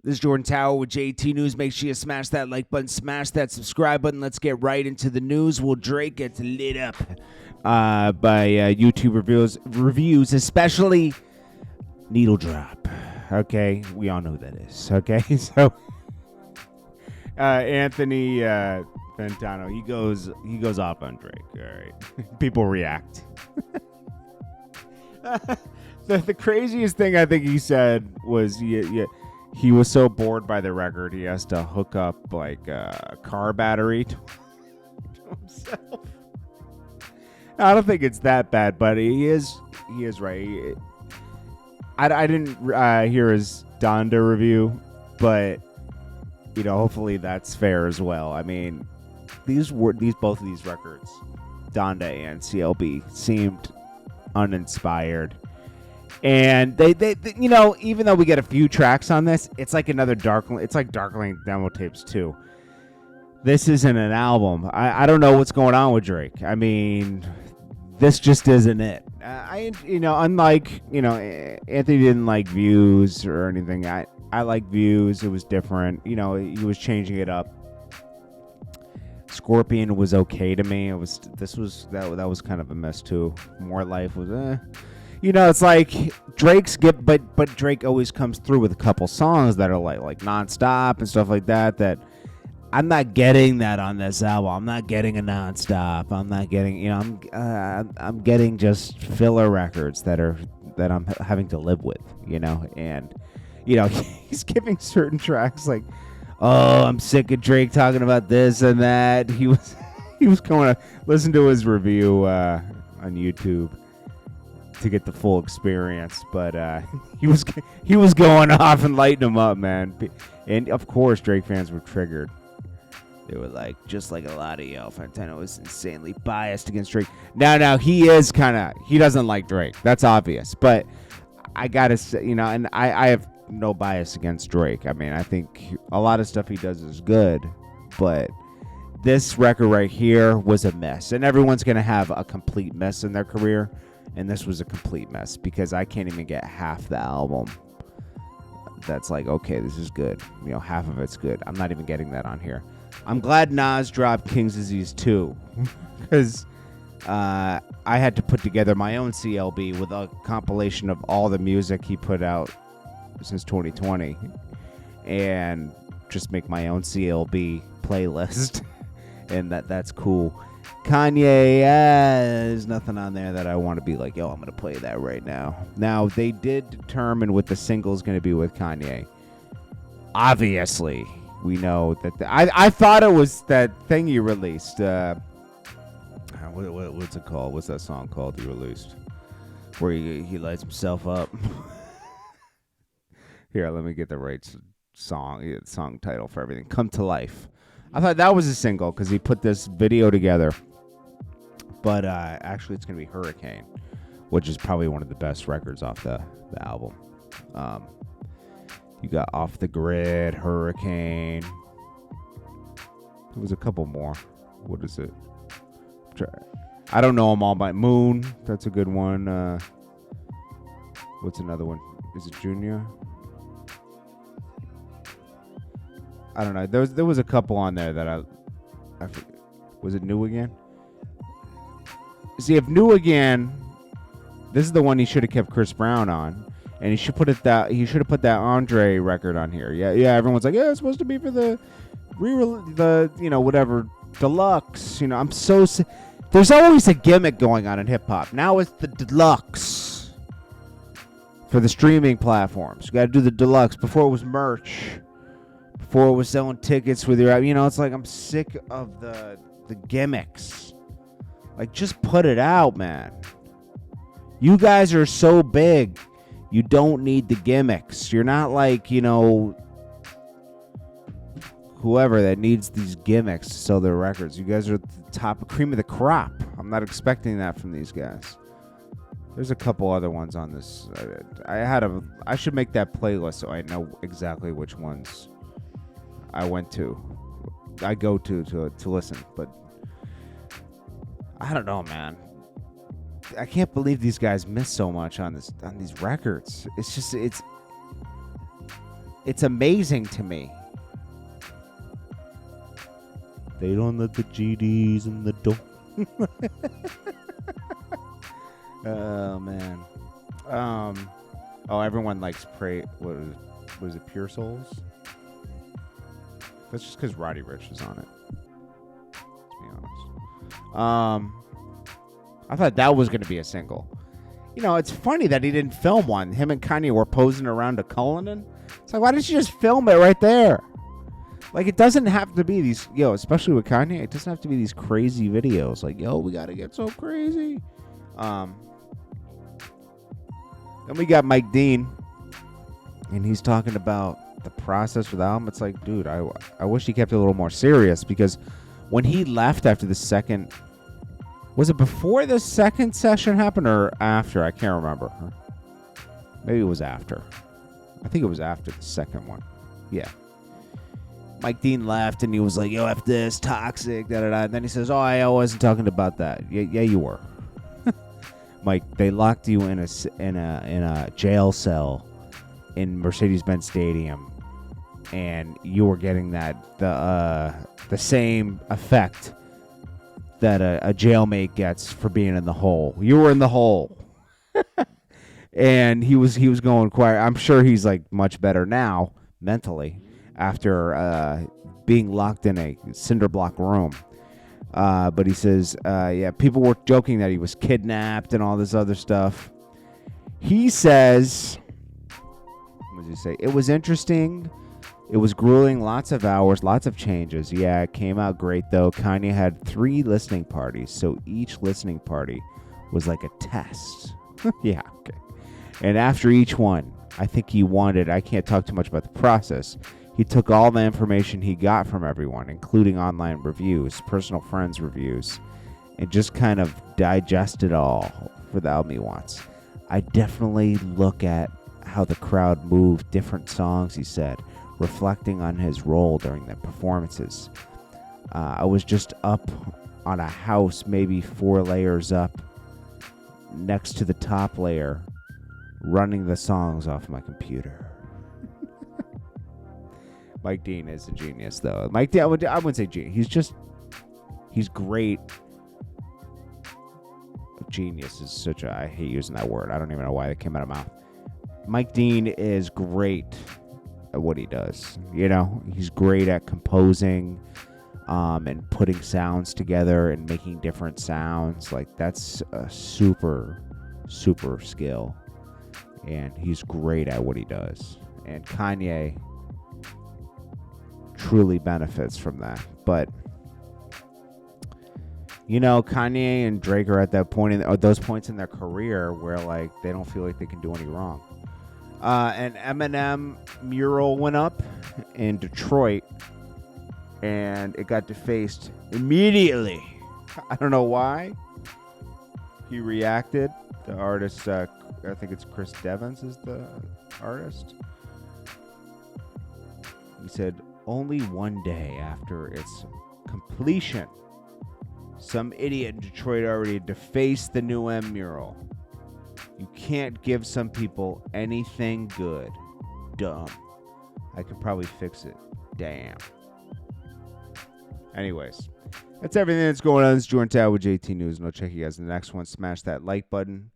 This is Jordan Tower with JT News. Make sure you smash that like button, smash that subscribe button. Let's get right into the news. Well, Drake gets lit up by YouTube reviews, especially Needle Drop. Okay, we all know who that is. Okay, so Anthony Fantano, he goes off on Drake. All right, people react. The craziest thing I think he said was he was so bored by the record he has to hook up like a car battery to himself. I don't think it's that bad, but he is right. I didn't hear his Donda review, but hopefully that's fair as well. I mean, both of these records, Donda and CLB, seemed uninspired. And they even though we get a few tracks on this, it's like another Darkling demo tapes too. This isn't an album. I don't know what's going on with Drake. I mean, this just isn't it. Unlike Anthony didn't like Views or anything. I like Views. It was different. He was changing it up. Scorpion was okay to me. That was kind of a mess too. More Life was it's like but Drake always comes through with a couple songs that are like Nonstop and stuff like that I'm not getting that on this album. I'm not getting a Nonstop. I'm not getting, I'm getting just filler records that I'm having to live with, and he's giving certain tracks like, oh, I'm sick of Drake talking about this and that. He was going to listen to his review on YouTube to get the full experience, but he was going off and lighting him up, man. And of course, Drake fans were triggered. They were like, just like a lot of y'all, Fantano is insanely biased against Drake. Now he is he doesn't like Drake. That's obvious, but I gotta say, and I have no bias against Drake. I mean, I think a lot of stuff he does is good, but this record right here was a mess, and everyone's gonna have a complete mess in their career. And this was a complete mess because I can't even get half the album. That's like, okay, this is good. Half of it's good. I'm not even getting that on here. I'm glad Nas dropped King's Disease 2 because I had to put together my own CLB with a compilation of all the music he put out since 2020 and just make my own CLB playlist. And that's cool. Kanye, there's nothing on there that I want to be like, yo, I'm going to play that right now. Now, they did determine what the single is going to be with Kanye. Obviously, we know that. I thought it was that thing you released. What's it called? What's that song called you released? Where he lights himself up. Here, let me get the right song title for everything. Come to Life. I thought that was a single because he put this video together. But actually, it's going to be Hurricane, which is probably one of the best records off the album. You got Off the Grid, Hurricane. There was a couple more. What is it? I don't know them all by Moon. That's a good one. What's another one? Is it Junior? I don't know. There was a couple on there that I was it New Again? See, if New Again, this is the one he should have kept Chris Brown on, and he should have put that Andre record on here. Yeah. Everyone's like, yeah, it's supposed to be for the whatever deluxe. I'm so. There's always a gimmick going on in hip hop. Now it's the deluxe for the streaming platforms. You got to do the deluxe. Before it was merch. Before it was selling tickets with your, it's like I'm sick of the gimmicks. Like, just put it out, man. You guys are so big. You don't need the gimmicks. You're not like, whoever that needs these gimmicks to sell their records. You guys are the top cream of the crop. I'm not expecting that from these guys. There's a couple other ones on this. I should make that playlist so I know exactly which ones I go to listen, but I don't know, man. I can't believe these guys miss so much on these records. It's It's amazing to me. They don't let the GDs in the door. Oh man. Everyone likes pray. What was it? Pure Souls. That's just because Roddy Ricch is on it. Let's be honest. I thought that was going to be a single. You know, it's funny that he didn't film one. Him and Kanye were posing around a Cullinan. It's like, why didn't you just film it right there? Like, it doesn't have to be these, especially with Kanye, it doesn't have to be these crazy videos. Like, we got to get so crazy. Then we got Mike Dean, and he's talking about the process for the album. It's like, dude, I wish he kept it a little more serious, because when he left after the second, was it before the second session happened or after? I can't remember. Maybe it was after. I think it was after the second one. Yeah. Mike Dean left, and he was like, yo, F this, toxic, da-da-da. And then he says, I wasn't talking about that. Yeah, you were. Mike, they locked you in a jail cell in Mercedes-Benz Stadium, and you were getting the same effect that a jailmate gets for being in the hole. You were in the hole. And he was going quiet. I'm sure he's like much better now mentally after being locked in a cinder block room. But he says, people were joking that he was kidnapped and all this other stuff. He says, what does he say? It was interesting. It was grueling, lots of hours, lots of changes. Yeah, it came out great, though. Kanye had 3 listening parties, so each listening party was like a test. Yeah, okay. And after each one, I think I can't talk too much about the process. He took all the information he got from everyone, including online reviews, personal friends' reviews, and just kind of digest it all for the album he wants. I definitely look at how the crowd moved different songs, he said, reflecting on his role during the performances. I was just up on a house, maybe 4 layers up, next to the top layer, running the songs off my computer. Mike Dean is a genius, though. Mike Dean, I wouldn't say genius. He's great. Genius is I hate using that word. I don't even know why it came out of my mouth. Mike Dean is great at what he does. He's great at composing and putting sounds together and making different sounds. Like, that's a super, super skill. And he's great at what he does. And Kanye truly benefits from that. But Kanye and Drake are at that point those points in their career where like they don't feel like they can do any wrong. An Eminem mural went up in Detroit, and it got defaced immediately. I don't know why. He reacted. The artist, I think it's Chris Devins is the artist. He said, only one day after its completion, some idiot in Detroit already defaced the new M mural. You can't give some people anything good. Dumb. I could probably fix it. Damn. Anyways, that's everything that's going on. This is JordanTower with JT News, and I'll check you guys in the next one. Smash that like button.